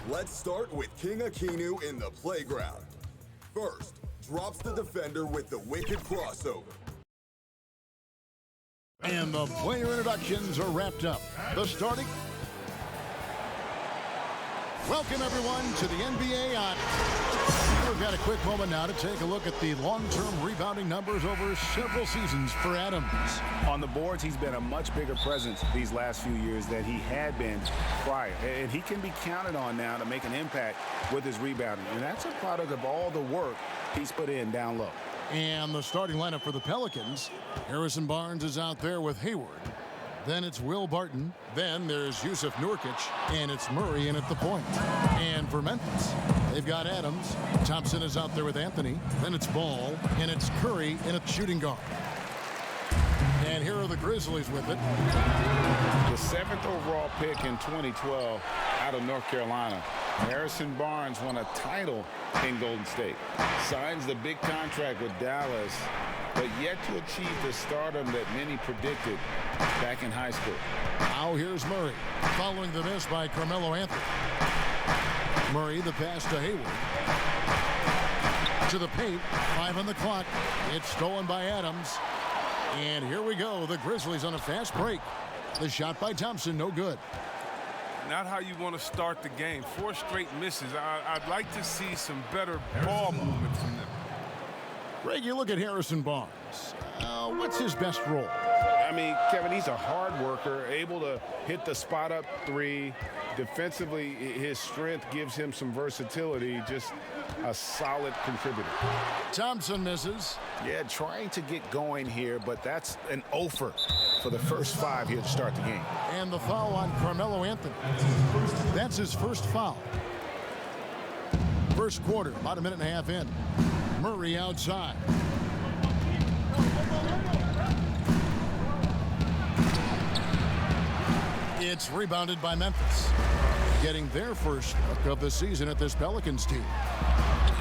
Let's start with King Akinu in the playground. First, drops the defender with the wicked crossover. And the player introductions are wrapped up. The starting. Welcome, everyone, to the NBA on. We've got a quick moment now to take a look at the long-term rebounding numbers over several seasons for Adams. On the boards, he's been a much bigger presence these last few years than he had been prior. And he can be counted on now to make an impact with his rebounding. And that's a product of all the work he's put in down low. And the starting lineup for the Pelicans. Harrison Barnes is out there with Hayward. Then it's Will Barton. Then there's Yusuf Nurkic. And it's Murray in at the point. And for Memphis, they've got Adams. Thompson is out there with Anthony. Then it's Ball. And it's Curry in at shooting guard. And here are the Grizzlies with it. The 7th overall pick in 2012 out of North Carolina. Harrison Barnes won a title in Golden State. Signs the big contract with Dallas, but yet to achieve the stardom that many predicted back in high school. Now here's Murray, following the miss by Carmelo Anthony. Murray, the pass to Hayward. To the paint, 5 on the clock. It's stolen by Adams. And here we go, the Grizzlies on a fast break. The shot by Thompson, no good. Not how you want to start the game. 4 straight misses. I'd like to see some better ball movement from them. Greg, you look at Harrison Barnes. What's his best role? I mean, Kevin, he's a hard worker, able to hit the spot-up 3. Defensively, his strength gives him some versatility, just a solid contributor. Thompson misses. Yeah, trying to get going here, but that's an offer for the first 5 here to start the game. And the foul on Carmelo Anthony. That's his first foul. First quarter, about a minute and a half in. Murray outside. It's rebounded by Memphis, getting their first look of the season at this Pelicans team.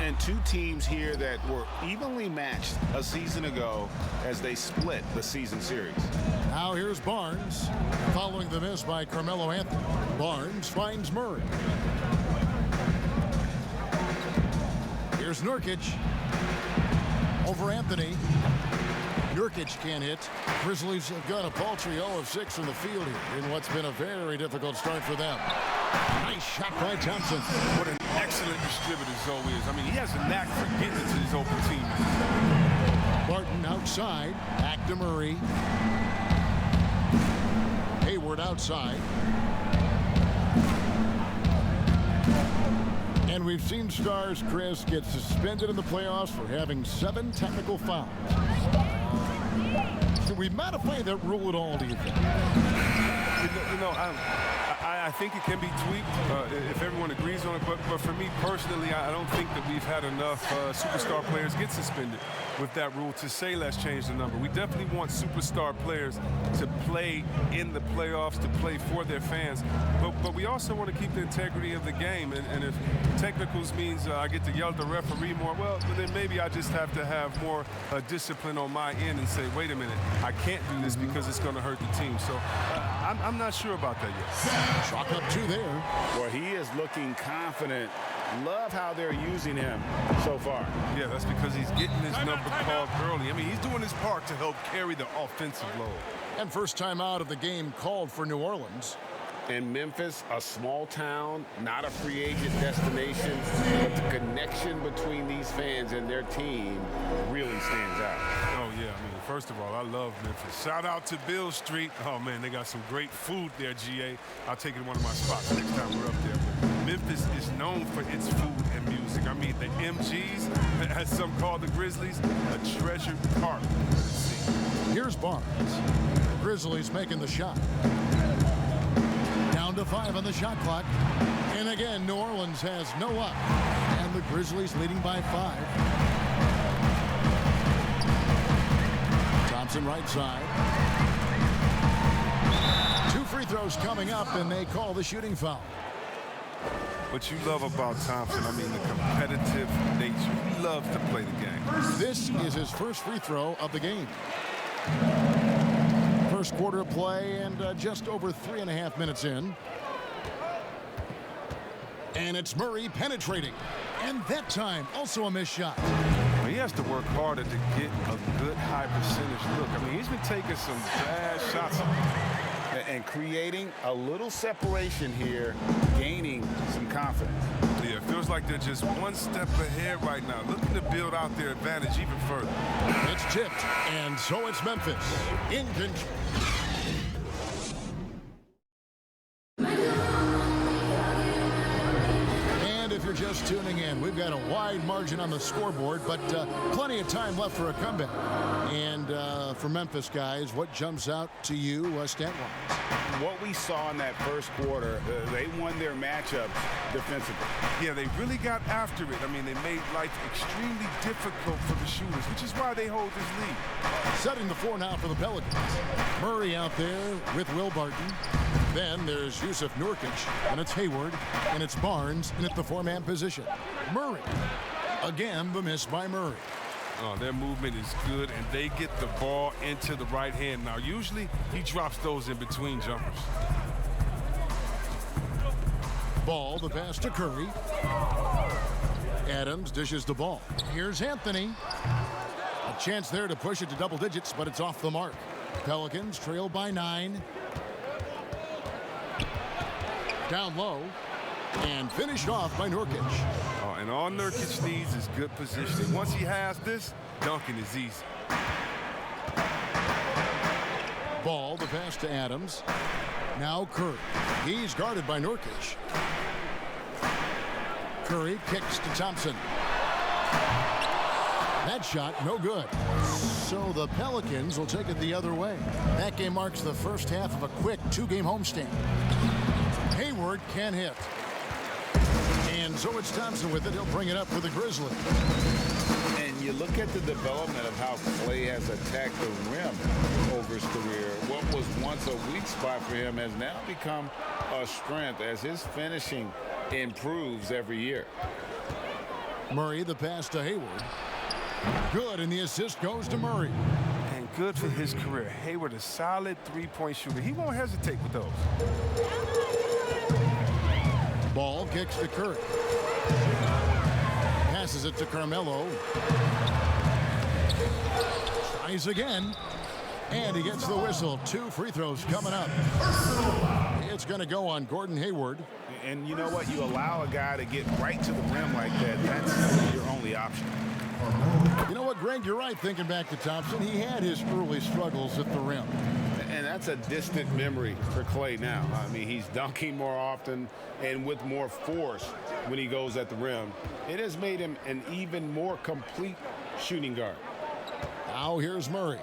And 2 teams here that were evenly matched a season ago as they split the season series. Now here's Barnes, following the miss by Carmelo Anthony. Barnes finds Murray. Here's Nurkic. Over Anthony. Nurkic can't hit. Grizzlies have got a paltry 0 of 6 from the field here in what's been a very difficult start for them. Nice shot by Thompson. What an excellent distributor Zoe is. I mean, he has a knack for getting it to his open teammates. Barton outside. Back to Murray. Hayward outside. And we've seen stars, Chris, get suspended in the playoffs for having 7 technical fouls. Can we modify that rule at all, do you think? I think it can be tweaked if everyone agrees on it. But for me personally, I don't think that we've had enough superstar players get suspended with that rule to say let's change the number. We definitely want superstar players to play in the playoffs, to play for their fans. But we also want to keep the integrity of the game. And if technicals means I get to yell at the referee more, well, then maybe I just have to have more discipline on my end and say, wait a minute, I can't do this because it's going to hurt the team. So I'm not sure about that yet. Chalk up 2 there. Well, he is looking confident. Love how they're using him so far. Yeah, that's because he's getting his number called early. I mean, he's doing his part to help carry the offensive load. And first time out of the game called for New Orleans. And Memphis, a small town, not a free agent destination, but the connection between these fans and their team really stands out. Oh, yeah. I mean, first of all, I love Memphis. Shout out to Bill Street. Oh, man, they got some great food there, GA. I'll take it to one of my spots next time we're up there. But Memphis is known for its food and music. I mean, the MGs, as some call the Grizzlies, a treasured part of the scene. Here's Barnes. Grizzlies making the shot. Down to 5 on the shot clock. And again, New Orleans has no up. And the Grizzlies leading by 5. Thompson right side. 2 free throws coming up, and they call the shooting foul. What you love about Thompson, I mean, the competitive nature. He loves to play the game. This is his first free throw of the game. First quarter of play and just over 3.5 minutes in. And it's Murray penetrating. And that time, also a missed shot. He has to work harder to get a good high percentage look. I mean, he's been taking some bad shots. And creating a little separation here, gaining some confidence. Yeah, it feels like they're just one step ahead right now, looking to build out their advantage even further. It's tipped, and so it's Memphis in control. If you're just tuning in, we've got a wide margin on the scoreboard, but plenty of time left for a comeback. And for Memphis, guys, what jumps out to you stat-wise? What we saw in that first quarter, they won their matchup defensively. Yeah, they really got after it. I mean, they made life extremely difficult for the shooters, which is why they hold this lead. Setting the floor now for the Pelicans. Murray out there with Will Barton. Then there's Jusuf Nurkic, and it's Hayward, and it's Barnes, and at the four-man position. Murray. Again, the miss by Murray. Oh, their movement is good, and they get the ball into the right hand. Now, usually he drops those in between jumpers. Ball, the pass to Curry. Adams dishes the ball. Here's Anthony. A chance there to push it to double digits, but it's off the mark. Pelicans trail by 9. Down low, and finished off by Nurkic. Oh, and all Nurkic needs is good positioning. Once he has this, dunking is easy. Ball, the pass to Adams. Now Curry. He's guarded by Nurkic. Curry kicks to Thompson. That shot, no good. So the Pelicans will take it the other way. That game marks the first half of a quick two-game homestand. Hayward can hit. And so it's Thompson with it. He'll bring it up for the Grizzlies. And you look at the development of how Klay has attacked the rim over his career. What was once a weak spot for him has now become a strength as his finishing improves every year. Murray, the pass to Hayward. Good, and the assist goes to Murray. And good for his career. Hayward, a solid three-point shooter. He won't hesitate with those. Ball kicks to Curry. Passes it to Carmelo. Tries again. And he gets the whistle. 2 free throws coming up. It's going to go on Gordon Hayward. And you know what? You allow a guy to get right to the rim like that. That's your only option. You know what, Greg? You're right. Thinking back to Thompson, he had his early struggles at the rim. And that's a distant memory for Klay now. I mean, he's dunking more often and with more force when he goes at the rim. It has made him an even more complete shooting guard. Now here's Murray.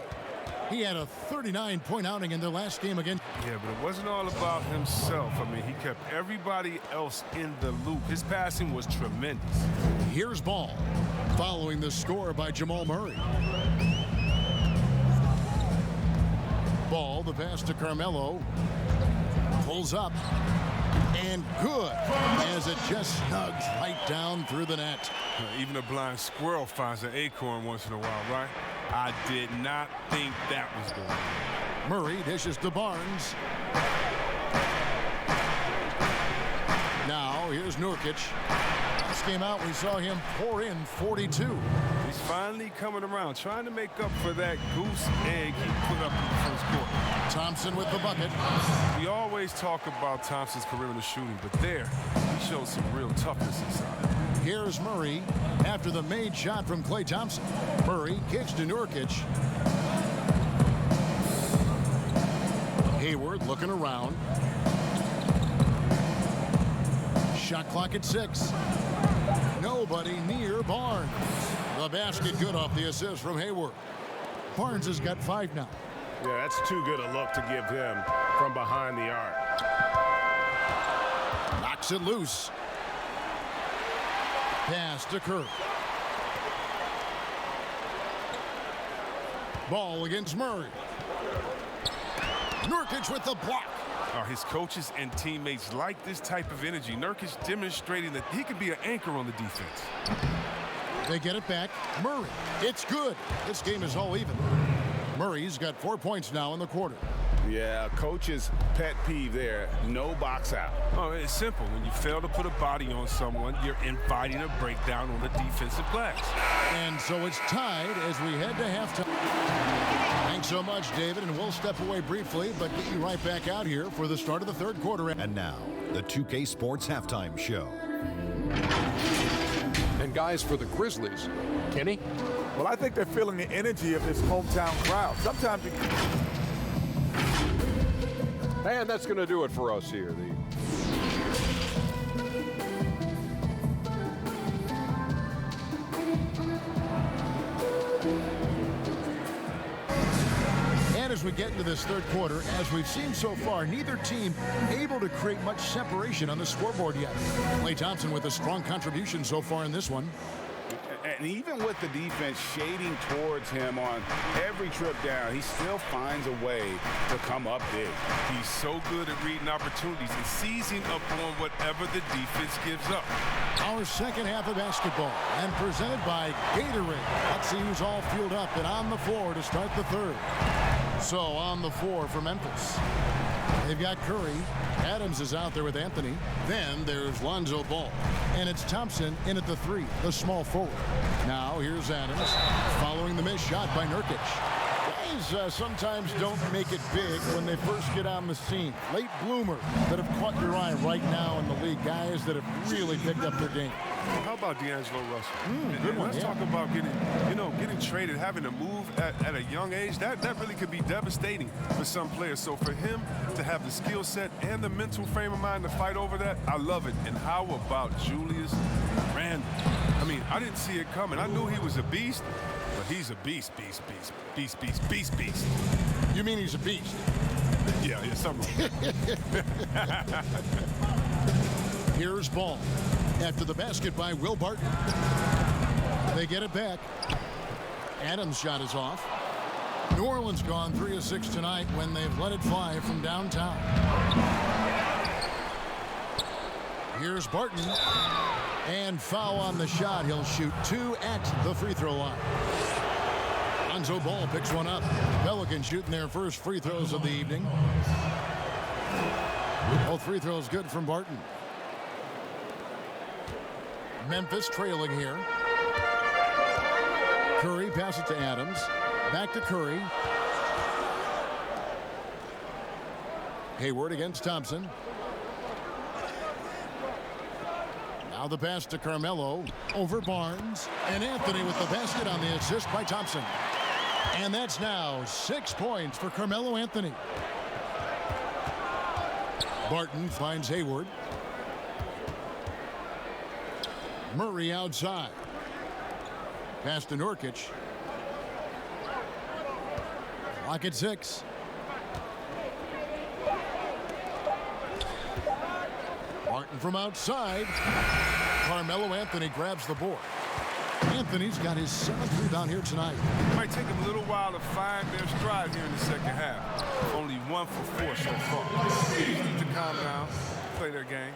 He had a 39-point outing in their last game again. Yeah, but it wasn't all about himself. I mean, he kept everybody else in the loop. His passing was tremendous. Here's Ball, following the score by Jamal Murray. Ball, the pass to Carmelo. Pulls up. And good, as it just snugs right down through the net. Even a blind squirrel finds an acorn once in a while, right? I did not think that was good. Murray dishes to Barnes. Now here's Nurkic. Last game out, we saw him pour in 42. He's finally coming around, trying to make up for that goose egg he put up in the first quarter. Thompson with the bucket. We always talk about Thompson's perimeter shooting, but there, he showed some real toughness inside. Here's Murray after the made shot from Klay Thompson. Murray kicks to Nurkic. Hayward looking around. Shot clock at 6. Nobody near Barnes. The basket good off the assist from Hayward. Barnes has got 5 now. Yeah, that's too good a look to give him from behind the arc. Knocks it loose. Pass to Curry. Ball against Murray. Nurkic with the block. His coaches and teammates like this type of energy. Nurkic demonstrating that he can be an anchor on the defense. They get it back. Murray. It's good. This game is all even. Murray's got 4 points now in the quarter. Yeah, coach's pet peeve there, no box out. Oh, it's simple. When you fail to put a body on someone, you're inviting a breakdown on the defensive glass. And so it's tied as we head to halftime. Thanks so much, David, and we'll step away briefly, but get you right back out here for the start of the third quarter. And now, the 2K Sports Halftime Show. And guys, for the Grizzlies, Kenny? Well, I think they're feeling the energy of this hometown crowd. Sometimes you... And that's going to do it for us here. And as we get into this third quarter, as we've seen so far, neither team able to create much separation on the scoreboard yet. Klay Thompson with a strong contribution so far in this one. And even with the defense shading towards him on every trip down, he still finds a way to come up big. He's so good at reading opportunities and seizing upon whatever the defense gives up. Our second half of basketball, and presented by Gatorade. Let's see who's all fueled up and on the floor to start the third. So on the floor for Memphis, they've got Curry. Adams is out there with Anthony. Then there's Lonzo Ball. And it's Thompson in at the three, the small forward. Now here's Adams following the missed shot by Nurkic. Guys sometimes don't make it big when they first get on the scene. Late bloomer that have caught your eye right now in the league. Guys that have really picked up their game. How about D'Angelo Russell? Good one, Let's talk about getting traded, having to move at a young age. That really could be devastating for some players. So for him to have the skill set and the mental frame of mind to fight over that, I love it. And how about Julius Randle? I mean, I didn't see it coming. I knew he was a beast, but he's a beast. You mean he's a beast? Yeah, something. Here's Ball. After the basket by Will Barton. They get it back. Adams' shot is off. New Orleans gone 3 of 6 tonight when they've let it fly from downtown. Here's Barton. And foul on the shot. He'll shoot 2 at the free throw line. Lonzo Ball picks one up. Pelicans shooting their first free throws of the evening. Both free throws good from Barton. Memphis trailing here. Curry pass it to Adams. Back to Curry. Hayward against Thompson. Now the pass to Carmelo over Barnes. And Anthony with the basket on the assist by Thompson. And that's now 6 points for Carmelo Anthony. Barton finds Hayward. Murray outside. Pass to Nurkic. Clock at 6. Barton from outside. Carmelo Anthony grabs the board. Anthony's got his 7th rebound here tonight. It might take them a little while to find their stride here in the second half. Only 1 for 4 so far. They need to calm down, play their game.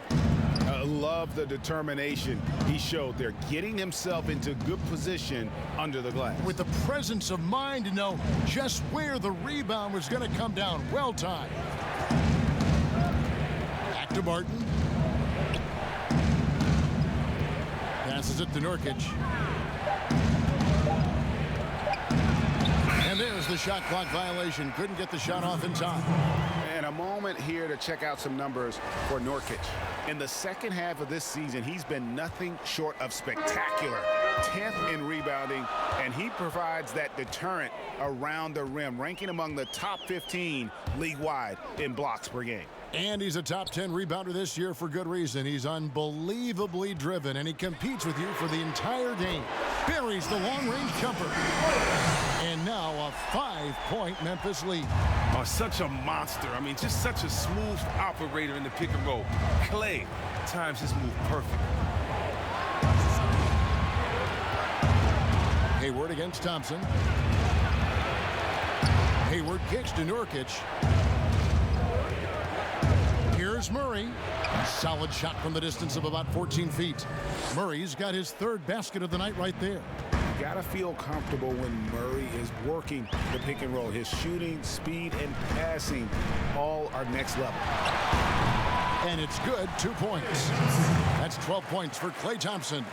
I love the determination he showed there, getting himself into good position under the glass. With the presence of mind to know just where the rebound was going to come down. Well timed. Back to Barton. Passes it to Nurkic. And there's the shot clock violation. Couldn't get the shot off in time. And a moment here to check out some numbers for Nurkic. In the second half of this season, he's been nothing short of spectacular. 10th in rebounding, and he provides that deterrent around the rim, ranking among the top 15 league-wide in blocks per game. And he's a top 10 rebounder this year for good reason. He's unbelievably driven, and he competes with you for the entire game. Buries the long-range jumper. And now a 5-point Memphis lead. Oh, such a monster. I mean, just such a smooth operator in the pick and roll. Klay times his move perfect. Hayward against Thompson. Hayward kicks to Nurkic. Here's Murray. Solid shot from the distance of about 14 feet. Murray's got his 3rd basket of the night right there. got to feel comfortable when Murray is working the pick and roll. His shooting, speed, and passing all are next level. And it's good, 2 points. That's 12 points for Klay Thompson.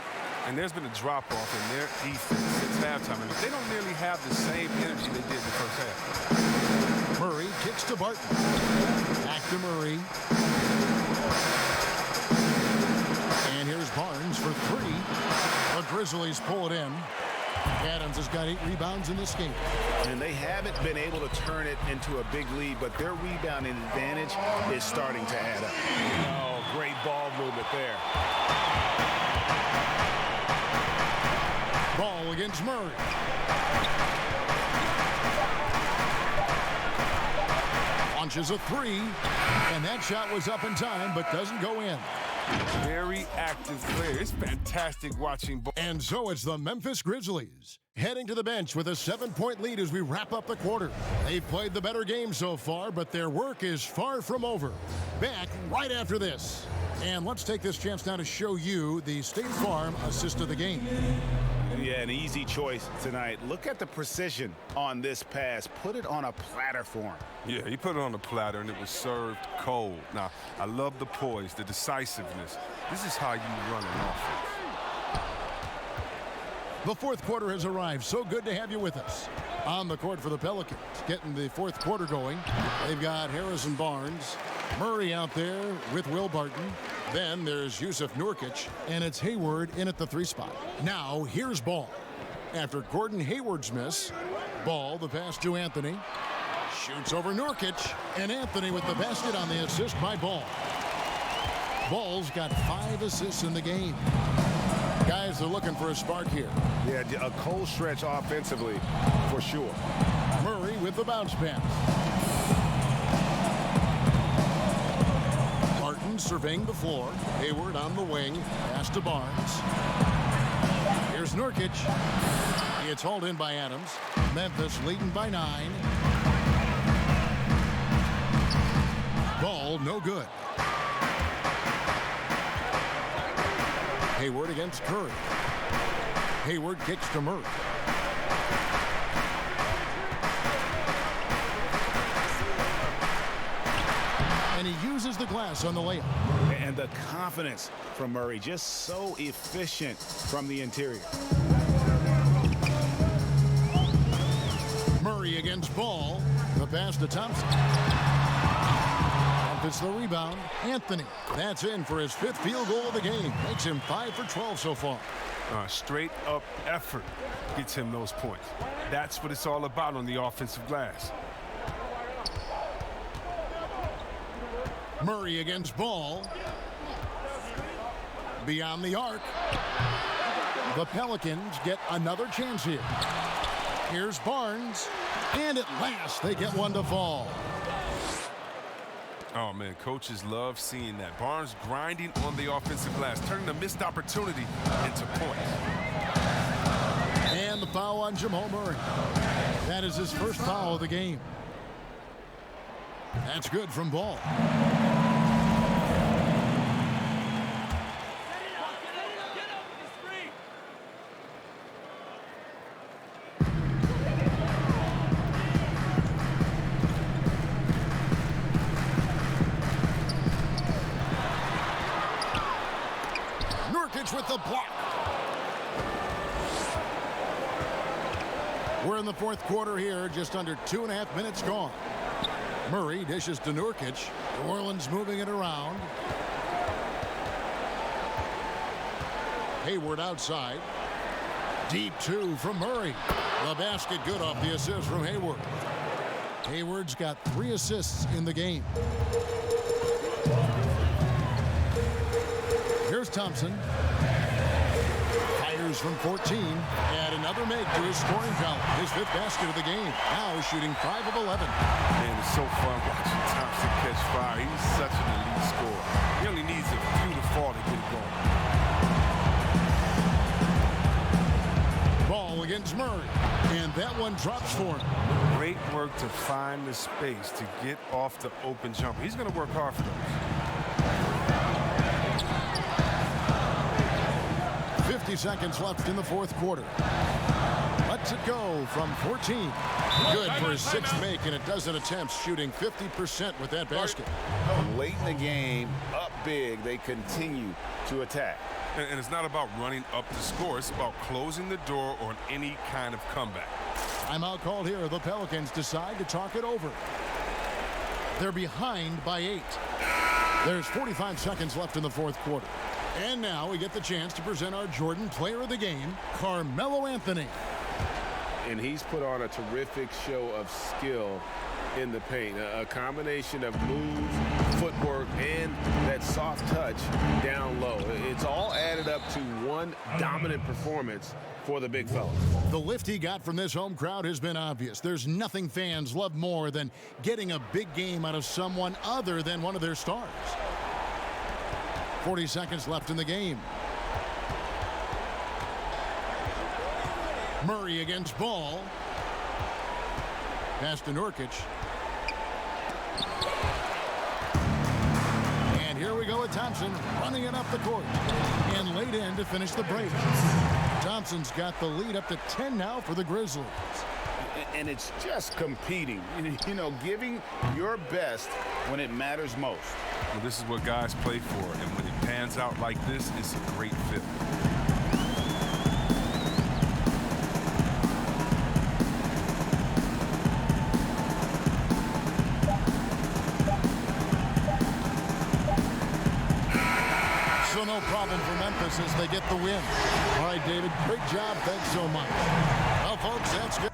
And there's been a drop-off in their defense since halftime. And they don't nearly have the same energy they did in the first half. Murray kicks to Barton. Back to Murray. And here's Barnes for 3. The Grizzlies pull it in. Adams has got 8 rebounds in this game. And they haven't been able to turn it into a big lead, but their rebounding advantage is starting to add up. Oh, great ball movement there. Ball against Murray. Launches a 3, and that shot was up in time, but doesn't go in. Very active player. It's fantastic watching. And so it's the Memphis Grizzlies heading to the bench with a 7-point lead as we wrap up the quarter. They've played the better game so far, but their work is far from over. Back right after this. And let's take this chance now to show you the State Farm assist of the game. Yeah, an easy choice tonight. Look at the precision on this pass. Put it on a platter for him. Yeah, he put it on a platter, and it was served cold. Now, I love the poise, the decisiveness. This is how you run an offense. The fourth quarter has arrived. So good to have you with us. On the court for the Pelicans, getting the fourth quarter going. They've got Harrison Barnes, Murray out there with Will Barton. Then there's Jusuf Nurkic, and it's Hayward in at the 3 spot. Now, here's Ball. After Gordon Hayward's miss, Ball, the pass to Anthony. Shoots over Nurkic, and Anthony with the basket on the assist by Ball. Ball's got 5 assists in the game. Guys are looking for a spark here. Yeah, a cold stretch offensively, for sure. Murray with the bounce pass. Barton surveying the floor. Hayward on the wing. Pass to Barnes. Here's Nurkic. It's hauled in by Adams. Memphis leading by 9. Ball no good. Hayward against Curry. Hayward kicks to Murray. And he uses the glass on the layup. And the confidence from Murray, just so efficient from the interior. Murray against Ball. The pass to Thompson. It's the rebound. Anthony. That's in for his 5th field goal of the game. Makes him 5 for 12 so far. Straight up effort gets him those points. That's what it's all about on the offensive glass. Murray against Ball. Beyond the arc. The Pelicans get another chance here. Here's Barnes. And at last they get one to fall. Oh, man, coaches love seeing that. Barnes grinding on the offensive glass, turning a missed opportunity into points. And the foul on Jamal Murray. That is his first foul of the game. That's good from Ball. With the block. We're in the fourth quarter here, just under 2.5 minutes gone. Murray dishes to Nurkic. New Orleans moving it around. Hayward outside. Deep 2 from Murray. The basket good off the assist from Hayward. Hayward's got 3 assists in the game. Here's Thompson. Fires from 14. And another make to his scoring count. His 5th basket of the game. Now shooting 5 of 11. Man, it's so fun watching Thompson catch fire. He's such an elite scorer. He only needs a few to fall to get it going. Ball against Murray. And that one drops for him. Great work to find the space to get off the open jumper. He's going to work hard for those. 50 seconds left in the fourth quarter. Lets it go from 14. Good for his sixth make, and a dozen attempts, shooting 50% with that basket. Late in the game, up big, they continue to attack. And it's not about running up the score. It's about closing the door on any kind of comeback. Timeout called here. The Pelicans decide to talk it over. They're behind by 8. There's 45 seconds left in the fourth quarter. And now we get the chance to present our Jordan Player of the Game, Carmelo Anthony. And he's put on a terrific show of skill in the paint. A combination of moves, footwork, and that soft touch down low. It's all added up to one dominant performance for the big fella. The lift he got from this home crowd has been obvious. There's nothing fans love more than getting a big game out of someone other than one of their stars. 40 seconds left in the game. Murray against Ball. Pass to Nurkic. And here we go with Thompson running it up the court. And laid in to finish the break. Thompson's got the lead up to 10 now for the Grizzlies. And it's just competing, you know, giving your best when it matters most. Well, this is what guys play for, and when it pans out like this, it's a great fit. So no problem for Memphis as they get the win. All right, David, great job. Thanks so much. Well, folks, that's good.